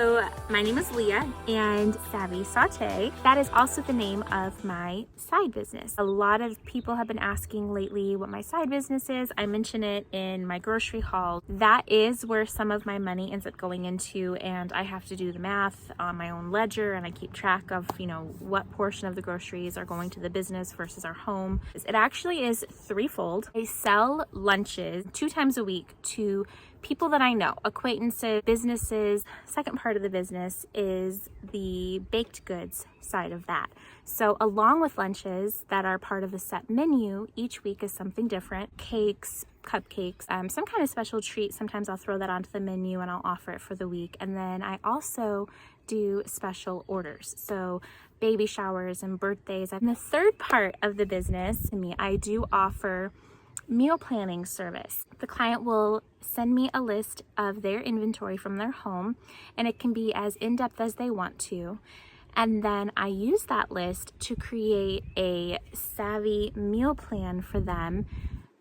So my name is Leah, and Savvy Saute, that is also the name of my side business. A lot of people have been asking lately what my side business is. I mention it in my grocery haul. That is where some of my money ends up going into, and I have to do the math on my own ledger, and I keep track of, what portion of the groceries are going to the business versus our home. It actually is threefold. I sell lunches 2 times a week to people that I know, acquaintances, businesses. Second part of the business is the baked goods side of that. So along with lunches that are part of the set menu, each week is something different. Cakes, cupcakes, some kind of special treat. Sometimes I'll throw that onto the menu and I'll offer it for the week. And then I also do special orders. So baby showers and birthdays. And the third part of the business, I do offer meal planning service. The client will send me a list of their inventory from their home, and it can be as in-depth as they want to. And then I use that list to create a savvy meal plan for them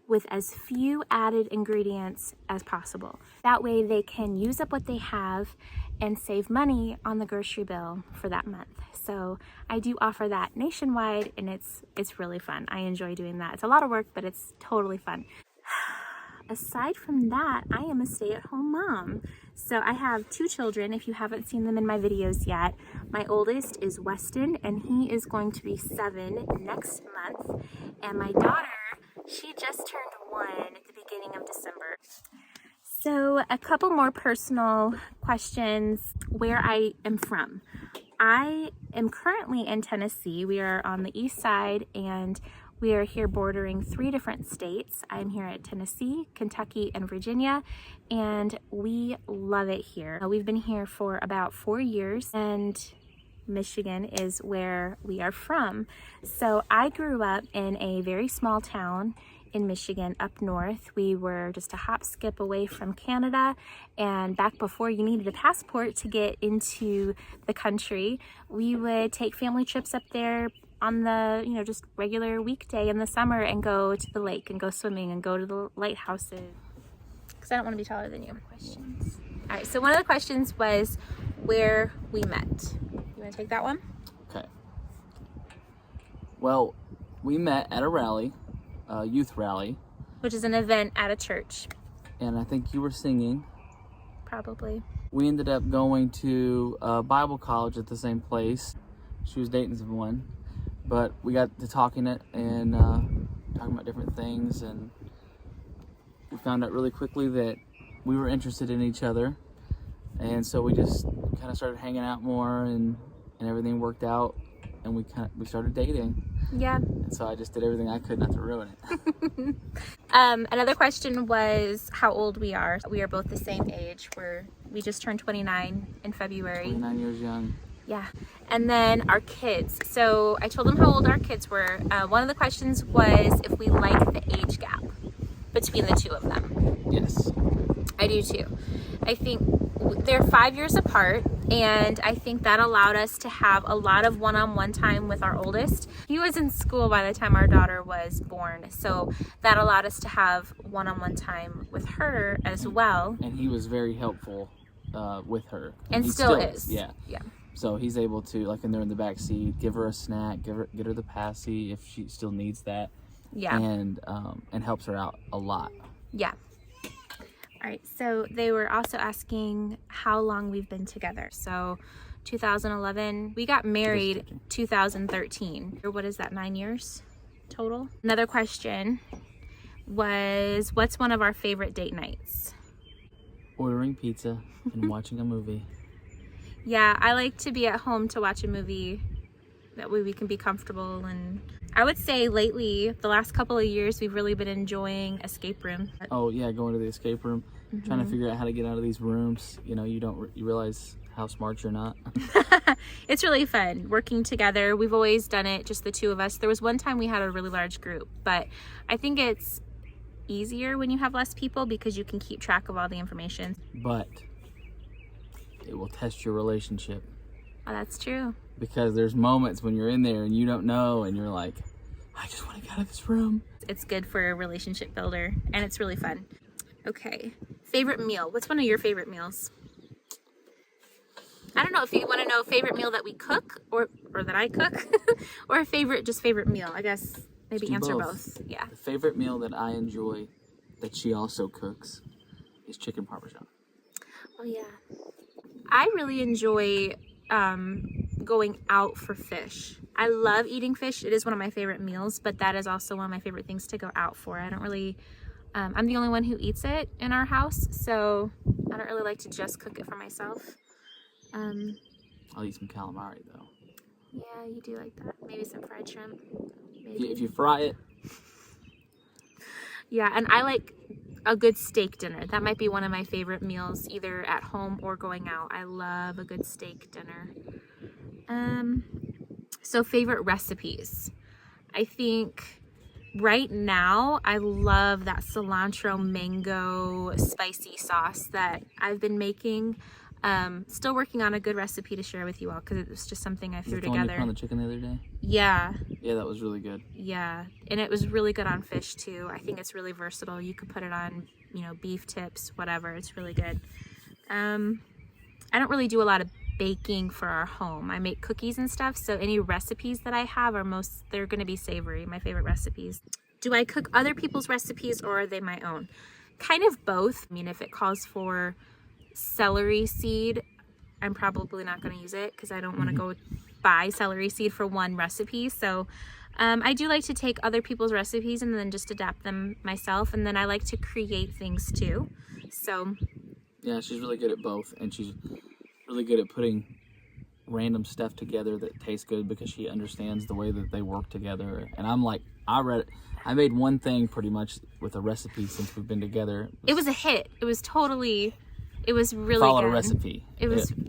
with as few added ingredients as possible. That way they can use up what they have and save money on the grocery bill for that month. So I do offer that nationwide, and it's really fun. I enjoy doing that. It's a lot of work, but it's totally fun. Aside from that, I am a stay-at-home mom. So I have 2 children, if you haven't seen them in my videos yet. My oldest is Weston, and he is going to be 7 next month. And my daughter, she just turned 1 at the beginning of December. So a couple more personal questions, where I am from. I am currently in Tennessee. We are on the east side, and we are here bordering 3 different states. I'm here at Tennessee, Kentucky, and Virginia, and we love it here. We've been here for about 4 years, and Michigan is where we are from. So I grew up in a very small town in Michigan up north. We were just a hop skip away from Canada, and back before you needed a passport to get into the country, we would take family trips up there on the just regular weekday in the summer and go to the lake and go swimming and go to the lighthouses. Because I don't want to be taller than you. Questions. All right, so one of the questions was where we met. You want to take that one? Okay. Well, we met at a rally, a youth rally. Which is an event at a church. And I think you were singing. Probably. We ended up going to Bible college at the same place. She was dating someone. But we got to talking and talking about different things, and we found out really quickly that we were interested in each other. And so we just kind of started hanging out more, and everything worked out, and we started dating. Yeah. And so I just did everything I could not to ruin it. Another question was how old we are. We are both the same age. We just turned 29 in February. 29 years young. Yeah. And then our kids. So I told them how old our kids were. One of the questions was if we liked the age gap between the 2 of them. Yes. I do too. I think they're 5 years apart, and I think that allowed us to have a lot of one-on-one time with our oldest. He was in school by the time our daughter was born, so that allowed us to have one-on-one time with her as well. And he was very helpful with her. And he still is. Yeah. Yeah. So he's able to, like when they're in the back seat, give her a snack, get her the passy if she still needs that. Yeah. And helps her out a lot. Yeah. All right. So they were also asking how long we've been together. So 2011, we got married 2013. What is that, 9 years total? Another question was, what's one of our favorite date nights? Ordering pizza and watching a movie. Yeah, I like to be at home to watch a movie. That way we can be comfortable. And I would say lately, the last couple of years, we've really been enjoying escape room. Oh yeah, going to the escape room, trying to figure out how to get out of these rooms. You realize how smart you're not. It's really fun working together. We've always done it, just the 2 of us. There was one time we had a really large group, but I think it's easier when you have less people because you can keep track of all the information. But it will test your relationship. Oh, that's true. Because there's moments when you're in there and you don't know, and you're like, I just want to get out of this room. It's good for a relationship builder, and it's really fun. Okay, favorite meal. What's one of your favorite meals? I don't know if you want to know favorite meal that we cook or that I cook or favorite meal. I guess maybe answer both. Yeah. The favorite meal that I enjoy that she also cooks is chicken parmesan. Oh yeah. I really enjoy going out for fish. I love eating fish. It is one of my favorite meals, but that is also one of my favorite things to go out for. I don't really, I'm the only one who eats it in our house, so I don't really like to just cook it for myself. I'll eat some calamari though. Yeah, you do like that. Maybe some fried shrimp. Maybe. If you fry it. Yeah, and I like a good steak dinner. That might be one of my favorite meals, either at home or going out. I love a good steak dinner. So favorite recipes. I think right now I love that cilantro mango spicy sauce that I've been making. Still working on a good recipe to share with you all because it was just something I threw together. The one you put on the chicken the other day? Yeah. Yeah, that was really good. Yeah, and it was really good on fish too. I think it's really versatile. You could put it on, beef tips, whatever. It's really good. I don't really do a lot of baking for our home. I make cookies and stuff, so any recipes that I have they're going to be savory, my favorite recipes. Do I cook other people's recipes or are they my own? Kind of both. I mean, if it calls for celery seed, I'm probably not going to use it because I don't want to go buy celery seed for one recipe. So I do like to take other people's recipes and then just adapt them myself, and then I like to create things too. So yeah, she's really good at both, and she's really good at putting random stuff together that tastes good because she understands the way that they work together. And I'm like, I made one thing pretty much with a recipe since we've been together. It was a hit. It was really followed good. a recipe.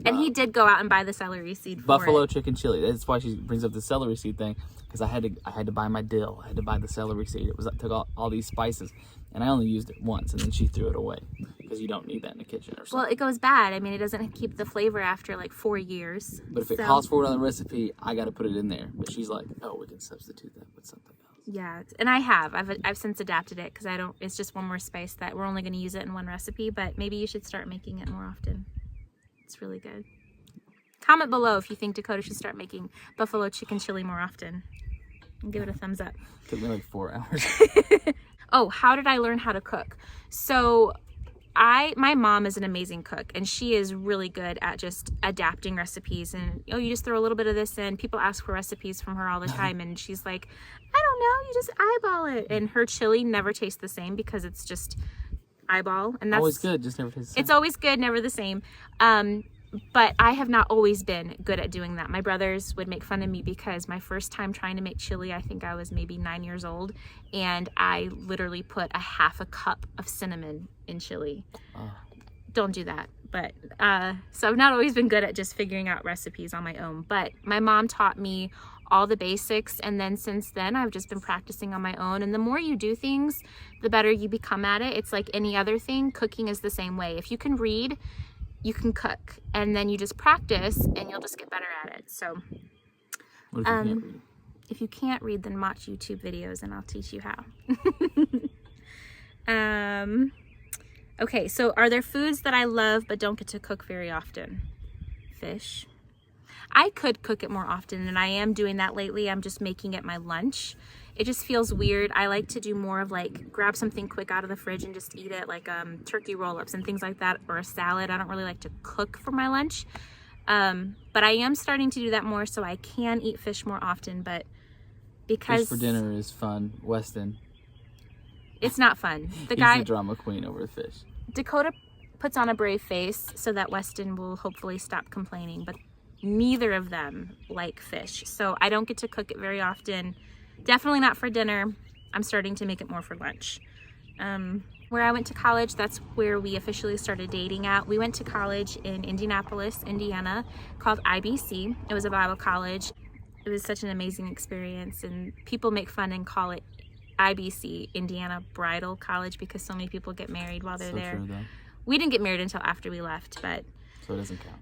And he did go out and buy the celery seed for buffalo it. chicken chili. That's why she brings up the celery seed thing, because I had to buy my dill. I had to buy the celery seed. I took all these spices, and I only used it once, and then she threw it away because you don't need that in the kitchen or something. Well, it goes bad. I mean, it doesn't keep the flavor after like 4 years. But if it calls for it on the recipe, I got to put it in there. But she's like, oh, we can substitute that with something else. Yeah, and I've since adapted it because it's just one more spice that we're only going to use it in one recipe, but maybe you should start making it more often. It's really good. Comment below if you think Dakota should start making buffalo chicken chili more often. And give it a thumbs up. Took me like 4 hours. Oh, how did I learn how to cook? So my mom is an amazing cook, and she is really good at just adapting recipes, and you just throw a little bit of this in. People ask for recipes from her all the time, and she's like, I don't know, you just eyeball it. And her chili never tastes the same because it's just eyeball, and that's always good, just never tastes the same. It's always good, never the same. But I have not always been good at doing that. My brothers would make fun of me because my first time trying to make chili, I think I was maybe 9 years old, and I literally put a half a cup of cinnamon in chili. Don't do that. But so I've not always been good at just figuring out recipes on my own. But my mom taught me all the basics, and then since then I've just been practicing on my own. And the more you do things, the better you become at it. It's like any other thing. Cooking is the same way. If you can read, you can cook, and then you just practice and you'll just get better at it. So what if you can't read? If you can't read, then watch YouTube videos and I'll teach you how. Okay, so are there foods that I love but don't get to cook very often? Fish. I could cook it more often, and I am doing that lately. I'm just making it my lunch. It just feels weird. I like to do more of like grab something quick out of the fridge and just eat it, like turkey roll-ups and things like that, or a salad. I don't really like to cook for my lunch, but I am starting to do that more, so I can eat fish more often. But because fish for dinner is fun, Weston. It's not fun. He's the drama queen over the fish. Dakota puts on a brave face so that Weston will hopefully stop complaining, but neither of them like fish, so I don't get to cook it very often. Definitely not for dinner. I'm starting to make it more for lunch. Where I went to college, that's where we officially started dating at. We went to college in Indianapolis, Indiana, called IBC. It was a Bible college. It was such an amazing experience, and people make fun and call it IBC, Indiana Bridal College, because so many people get married while they're there. True, though. We didn't get married until after we left, but so it doesn't count.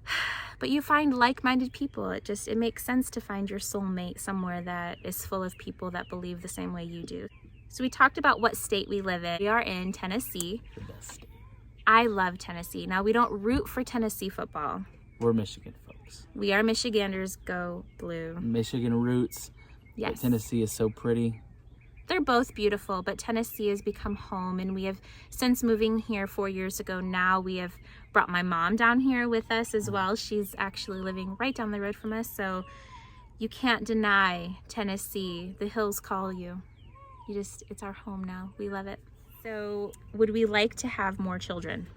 But you find like-minded people. It makes sense to find your soulmate somewhere that is full of people that believe the same way you do. So we talked about what state we live in. We are in Tennessee. The best state. I love Tennessee. Now, we don't root for Tennessee football. We're Michigan folks. Bulldogs. We are Michiganders, go blue. Michigan roots. Yes. But Tennessee is so pretty. They're both beautiful, but Tennessee has become home, and we have, since moving here 4 years ago now, we have brought my mom down here with us as well. She's actually living right down the road from us, so you can't deny Tennessee. The hills call you. It's our home now. We love it. So would we like to have more children?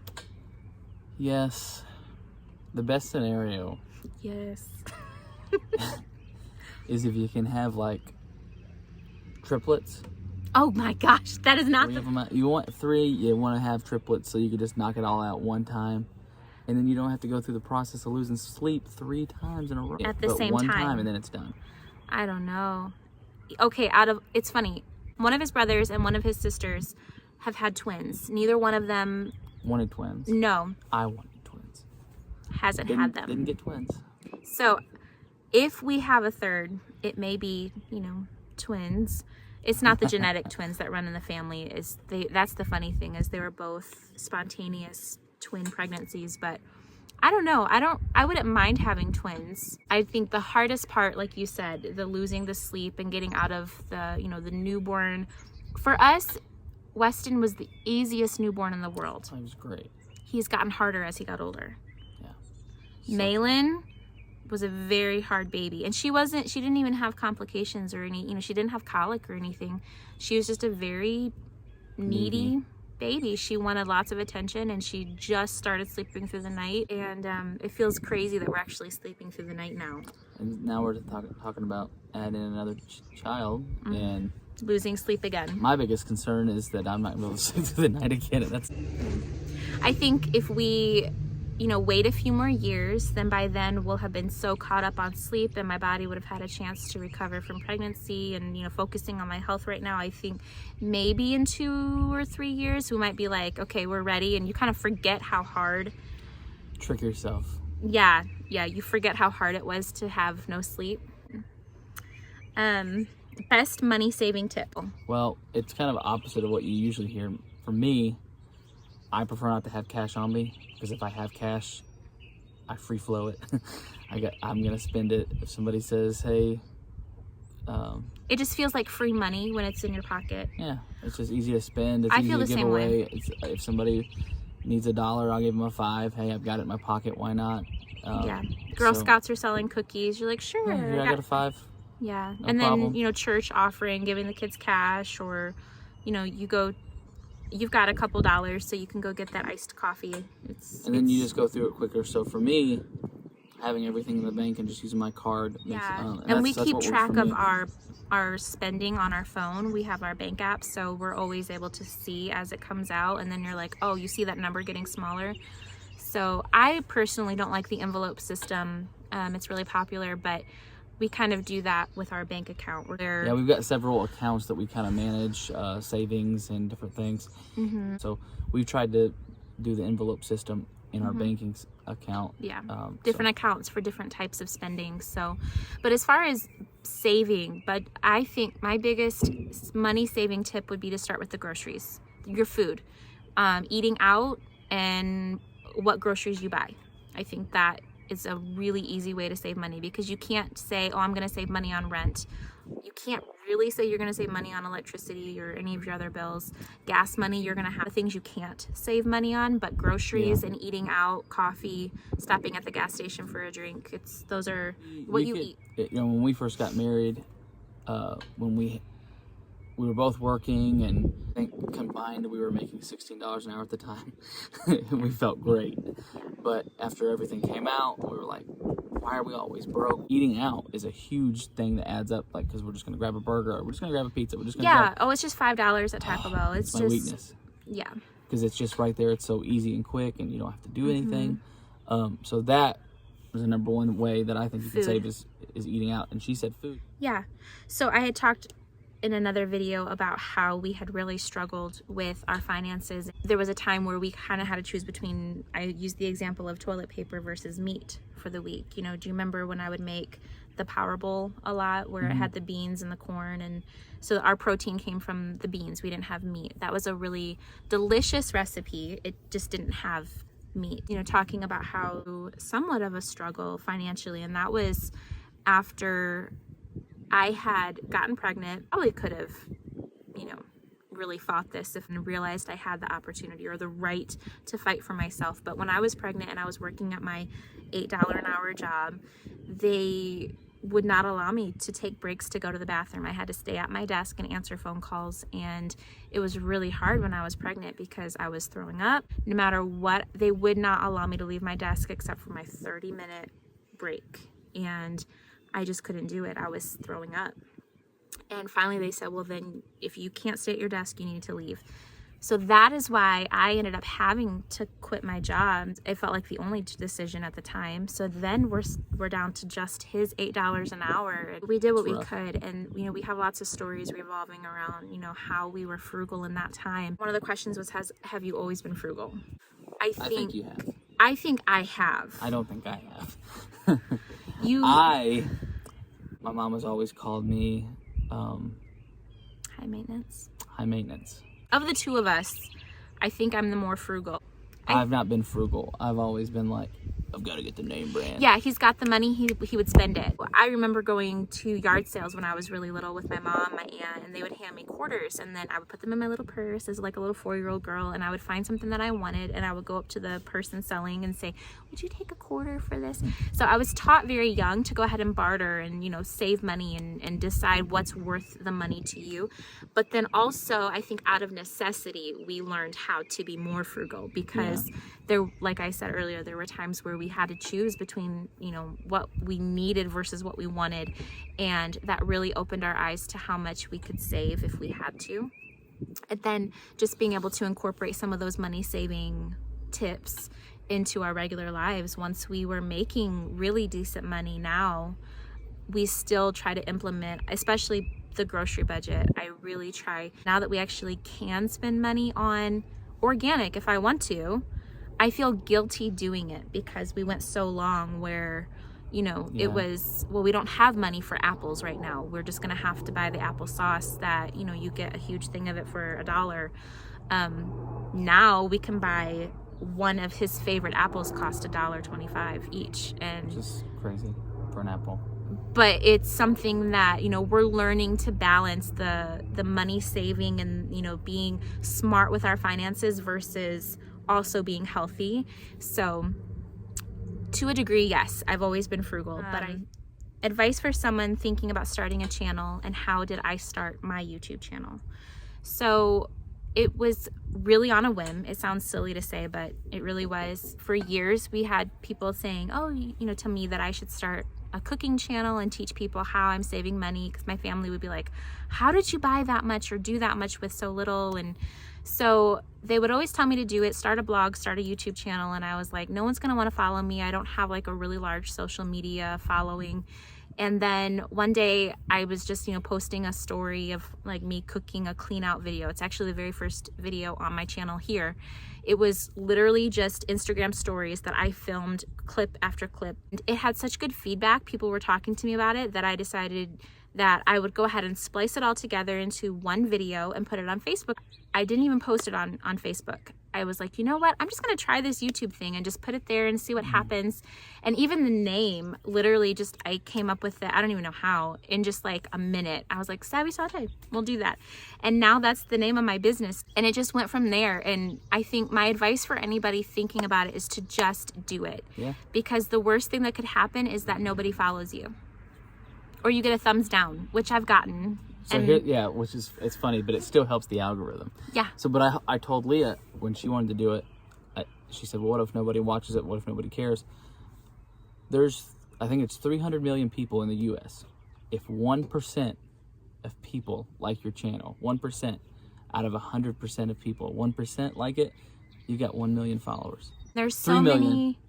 Yes. The best scenario Yes. is if you can have like triplets. Oh my gosh, that is not You want 3, you want to have triplets so you can just knock it all out one time. And then you don't have to go through the process of losing sleep 3 times in a row. At the but same one time. and then it's done. I don't know. Okay, it's funny. One of his brothers and one of his sisters have had twins. Neither one of them, Wanted twins. no, I wanted twins. hasn't had them. Didn't get twins. So if we have a third, it may be, twins. It's not the genetic twins that run in the family. That's the funny thing, is they were both spontaneous twin pregnancies, but I don't know. I wouldn't mind having twins. I think the hardest part, like you said, the losing the sleep and getting out of the newborn. For us, Weston was the easiest newborn in the world. It was great. He's gotten harder as he got older. Yeah. Malin was a very hard baby, and she didn't even have complications or any, she didn't have colic or anything. She was just a very needy baby. She wanted lots of attention, and she just started sleeping through the night, and it feels crazy that we're actually sleeping through the night now. And now we're talking about adding another child, and losing sleep again. My biggest concern is that I'm not able to sleep through the night again, and that's... I think if we wait a few more years, then by then we'll have been so caught up on sleep, and my body would have had a chance to recover from pregnancy and, focusing on my health right now. I think maybe in 2 or 3 years, we might be like, okay, we're ready. And you kind of forget how hard. Trick yourself. Yeah. You forget how hard it was to have no sleep. Best money saving tip. Well, it's kind of opposite of what you usually hear. For me, I prefer not to have cash on me, because if I have cash, I free flow it. I'm gonna spend it. If somebody says, hey, it just feels like free money when it's in your pocket. Yeah, it's just easy to spend. It's I easy feel to the give same away. way. If somebody needs $1, I'll give them a 5. Hey, I've got it in my pocket. Why not? Yeah. Girl Scouts are selling cookies. You're like, sure. Yeah, here, I got a 5. Yeah. No and problem. then, church offering, giving the kids cash, or, you've got a couple dollars so you can go get that iced coffee. And then you just go through it quicker. So for me, having everything in the bank and just using my card. And we keep track of our spending on our phone. We have our bank app, so we're always able to see as it comes out, and then you're like, oh, you see that number getting smaller. So I personally don't like the envelope system. It's really popular, but we kind of do that with our bank account. Yeah, we've got several accounts that we kind of manage, savings and different things. So we've tried to do the envelope system in our banking account. Yeah, different accounts for different types of spending. So, but as far as saving, but I think my biggest money saving tip would be to start with the groceries, your food, eating out, and what groceries you buy. I think that is a really easy way to save money, because you can't say, oh, I'm going to save money on rent. You can't really say you're going to save money on electricity or any of your other bills. Gas money, you're going to have things you can't save money on, but groceries and eating out, coffee, stopping at the gas station for a drink, those are what you eat. When we first got married, when we were both working, and I think combined we were making $16 an hour at the time. We felt great. But after everything came out, we were like, why are we always broke? Eating out is a huge thing that adds up, like, because we're just going to grab a burger, or we're just going to grab a pizza, we're just going to it's just $5 at Taco Bell. It's my just weakness. Yeah. Because it's just right there. It's so easy and quick, and you don't have to do anything. So that was the number one way that I think you can save is eating out. And she said food. Yeah. So I had talked in another video about how we had really struggled with our finances. There was a time where we kind of had to choose between, I used the example of toilet paper versus meat for the week. Do you remember when I would make the Power Bowl a lot, where it had the beans and the corn, and so our protein came from the beans. We didn't have meat. That was a really delicious recipe. It just didn't have meet, talking about how somewhat of a struggle financially. And that was after I had gotten pregnant. Probably could have, really fought this if and realized I had the opportunity or the right to fight for myself. But when I was pregnant and I was working at my $8 an hour job, they would not allow me to take breaks to go to the bathroom. I had to stay at my desk and answer phone calls. And it was really hard when I was pregnant because I was throwing up. No matter what, they would not allow me to leave my desk except for my 30-minute break. And I just couldn't do it. I was throwing up. And finally they said, well, then if you can't stay at your desk, you need to leave. So that is why I ended up having to quit my job. It felt like the only decision at the time. So then we're down to just his $8 an hour. We did what we could. And, we have lots of stories revolving around, how we were frugal in that time. One of the questions was, have you always been frugal? I think you have. I think I have. I don't think I have. My mom has always called me high maintenance. High maintenance. Of the two of us, I think I'm the more frugal. I've not been frugal. I've always been like, I've got to get the name brand. Yeah, he's got the money, he would spend it. I remember going to yard sales when I was really little with my mom, my aunt, and they would hand me quarters, and then I would put them in my little purse as like a little 4-year-old girl, and I would find something that I wanted, and I would go up to the person selling and say, would you take a quarter for this? So I was taught very young to go ahead and barter and, save money and decide what's worth the money to you. But then also, I think out of necessity, we learned how to be more frugal because there, like I said earlier, there were times where we had to choose between, what we needed versus what we wanted. And that really opened our eyes to how much we could save if we had to. And then just being able to incorporate some of those money saving tips into our regular lives. Once we were making really decent money now, we still try to implement, especially the grocery budget. I really try, now that we actually can spend money on organic if I want to, I feel guilty doing it because we went so long where, it was, well, we don't have money for apples right now. We're just going to have to buy the applesauce that, you get a huge thing of it for $1. Now we can buy one of his favorite apples cost $1.25 each. And which is crazy for an apple. But it's something that, we're learning to balance the money saving and, being smart with our finances versus also being healthy. So to a degree, yes, I've always been frugal, but advice for someone thinking about starting a channel and how did I start my YouTube channel? So it was really on a whim. It sounds silly to say, but it really was. For years, we had people saying, to me that I should start a cooking channel and teach people how I'm saving money, because my family would be like, how did you buy that much or do that much with so little? And so they would always tell me to do it, start a blog, start a YouTube channel. And I was like, no one's going to want to follow me. I don't have like a really large social media following. And then one day I was just, posting a story of like me cooking a clean out video. It's actually the very first video on my channel here. It was literally just Instagram stories that I filmed clip after clip. It had such good feedback. People were talking to me about it that I decided that I would go ahead and splice it all together into one video and put it on Facebook. I didn't even post it on Facebook. I was like, you know what? I'm just going to try this YouTube thing and just put it there and see what happens. And even the name, literally just, I came up with it, I don't even know how, in just like a minute. I was like, Savvy Saute, we'll do that. And now that's the name of my business. And it just went from there. And I think my advice for anybody thinking about it is to just do it. Yeah. Because the worst thing that could happen is that nobody follows you. Or you get a thumbs down, which I've gotten. So here, which is, it's funny, but it still helps the algorithm. Yeah. So, but I told Leah when she wanted to do it, she said, well, what if nobody watches it? What if nobody cares? I think it's 300 million people in the U.S. If 1% of people like your channel, 1% out of 100% of people, 1% like it, you got 1 million followers. There's so many.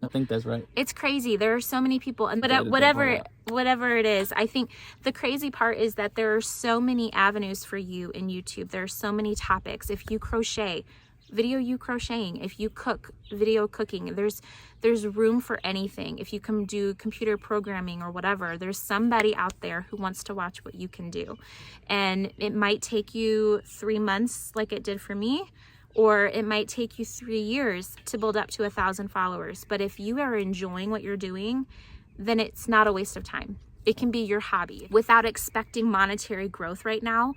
I think that's right. It's crazy. There are so many people, and whatever it is, I think the crazy part is that there are so many avenues for you in YouTube. There are so many topics. If you crochet, video you crocheting. If you cook, video cooking. There's room for anything. If you can do computer programming or whatever, there's somebody out there who wants to watch what you can do. And it might take you 3 months like it did for me, or it might take you 3 years to build up to 1,000 followers. But if you are enjoying what you're doing, then it's not a waste of time. It can be your hobby. Without expecting monetary growth right now,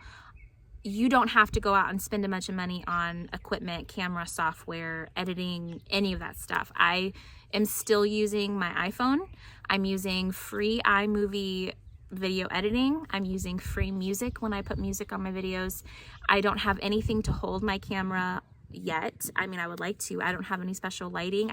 you don't have to go out and spend a bunch of money on equipment, camera, software, editing, any of that stuff. I am still using my iPhone. I'm using free iMovie video editing. I'm using free music when I put music on my videos. I don't have anything to hold my camera yet. I mean, I would like to. I don't have any special lighting.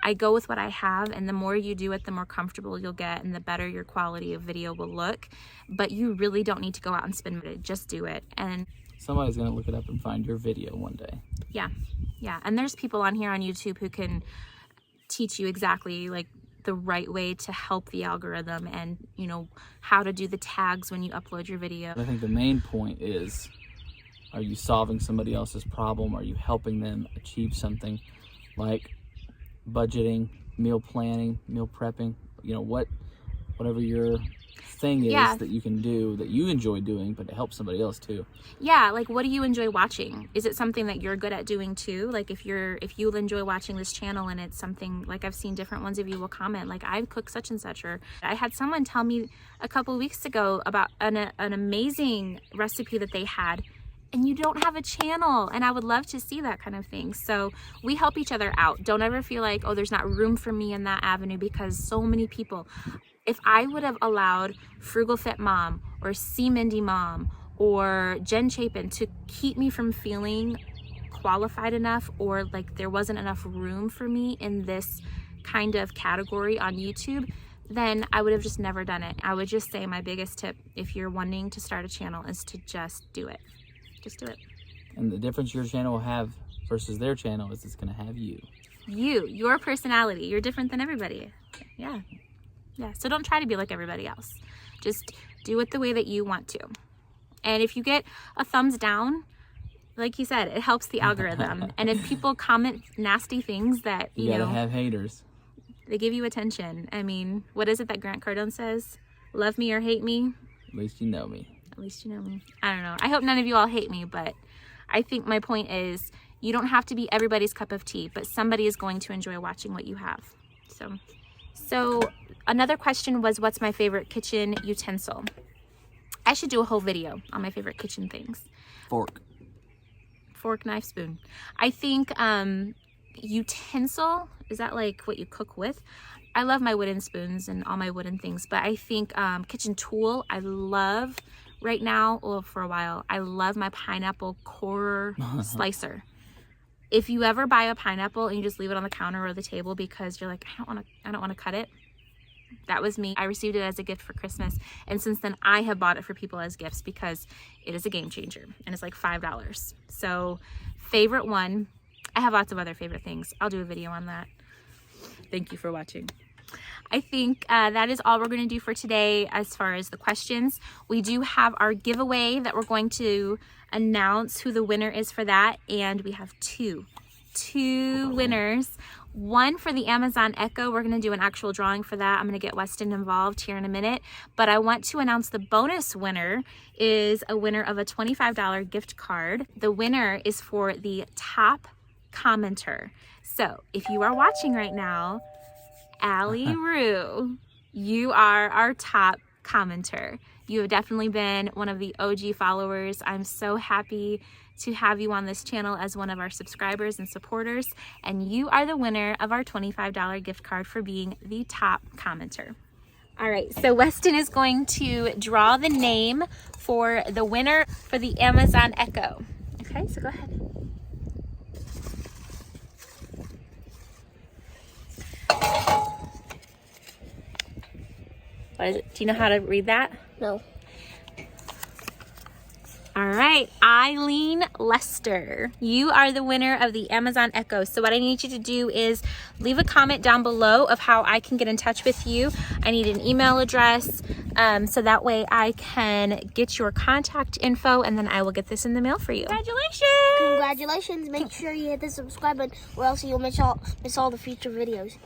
I go with what I have, and the more you do it, the more comfortable you'll get and the better your quality of video will look. But you really don't need to go out and spend it. Just do it. And somebody's gonna look it up and find your video one day. Yeah. And there's people on here on YouTube who can teach you exactly like the right way to help the algorithm, and you know how to do the tags when you upload your video. I think the main point is, are you solving somebody else's problem? Are you helping them achieve something like budgeting, meal planning, meal prepping, you know, whatever your thing is that you can do that you enjoy doing, but to help somebody else too. Yeah, like what do you enjoy watching? Is it something that you're good at doing too? Like if you enjoy watching this channel and it's something, like I've seen different ones of you will comment like I cook such and such, or I had someone tell me a couple weeks ago about an amazing recipe that they had, and you don't have a channel, and I would love to see that kind of thing. So we help each other out. Don't ever feel like, oh, there's not room for me in that avenue, because so many people, if I would have allowed Frugal Fit Mom or C Mindy Mom or Jen Chapin to keep me from feeling qualified enough, or like there wasn't enough room for me in this kind of category on YouTube, then I would have just never done it. I would just say my biggest tip, if you're wanting to start a channel, is to just do it. Just do it. And the difference your channel will have versus their channel is it's going to have you. Your personality. You're different than everybody. Yeah. So don't try to be like everybody else. Just do it the way that you want to. And if you get a thumbs down, like you said, it helps the algorithm. And if people comment nasty things that, you gotta know, have haters. They give you attention. I mean, what is it that Grant Cardone says? Love me or hate me? At least you know me. At least you know me. I don't know. I hope none of you all hate me, but I think my point is you don't have to be everybody's cup of tea, but somebody is going to enjoy watching what you have. So another question was, what's my favorite kitchen utensil? I should do a whole video on my favorite kitchen things. Fork, knife, spoon. I think utensil, is that like what you cook with? I love my wooden spoons and all my wooden things, but I think kitchen tool I love right now, or for a while, I love my pineapple core slicer. If you ever buy a pineapple and you just leave it on the counter or the table because you're like, I don't want to cut it. That was me. I received it as a gift for Christmas, and since then I have bought it for people as gifts because it is a game changer, and it's like $5. So favorite one. I have lots of other favorite things. I'll do a video on that. Thank you for watching. I think that is all we're going to do for today as far as the questions. We do have our giveaway that we're going to announce who the winner is for that, and we have two winners. One for the Amazon Echo. We're going to do an actual drawing for that. I'm going to get Weston involved here in a minute, but I want to announce the bonus winner is a winner of a $25 gift card. The winner is for the top commenter. So if you are watching right now, Allie Rue, you are our top commenter. You have definitely been one of the OG followers. I'm so happy to have you on this channel as one of our subscribers and supporters, and you are the winner of our $25 gift card for being the top commenter. All right, so Weston is going to draw the name for the winner for the Amazon Echo. Okay, so go ahead. What is it? Do you know how to read that? No. All right, Eileen Lester, you are the winner of the Amazon Echo. So what I need you to do is leave a comment down below of how I can get in touch with you. I need an email address so that way I can get your contact info, and then I will get this in the mail for you. Congratulations! Congratulations. Make sure you hit the subscribe button, or else you'll miss all the future videos.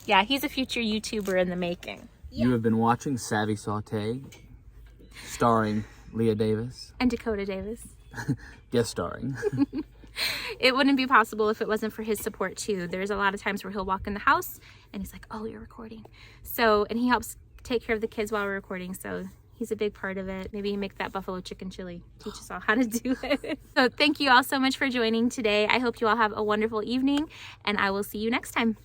Yeah, he's a future YouTuber in the making. You have been watching Savvy Saute, starring Leah Davis. And Dakota Davis. Guest starring. It wouldn't be possible if it wasn't for his support too. There's a lot of times where he'll walk in the house and he's like, oh, you're recording. So, and he helps take care of the kids while we're recording. So he's a big part of it. Maybe make that buffalo chicken chili. Teach us all how to do it. So thank you all so much for joining today. I hope you all have a wonderful evening, and I will see you next time.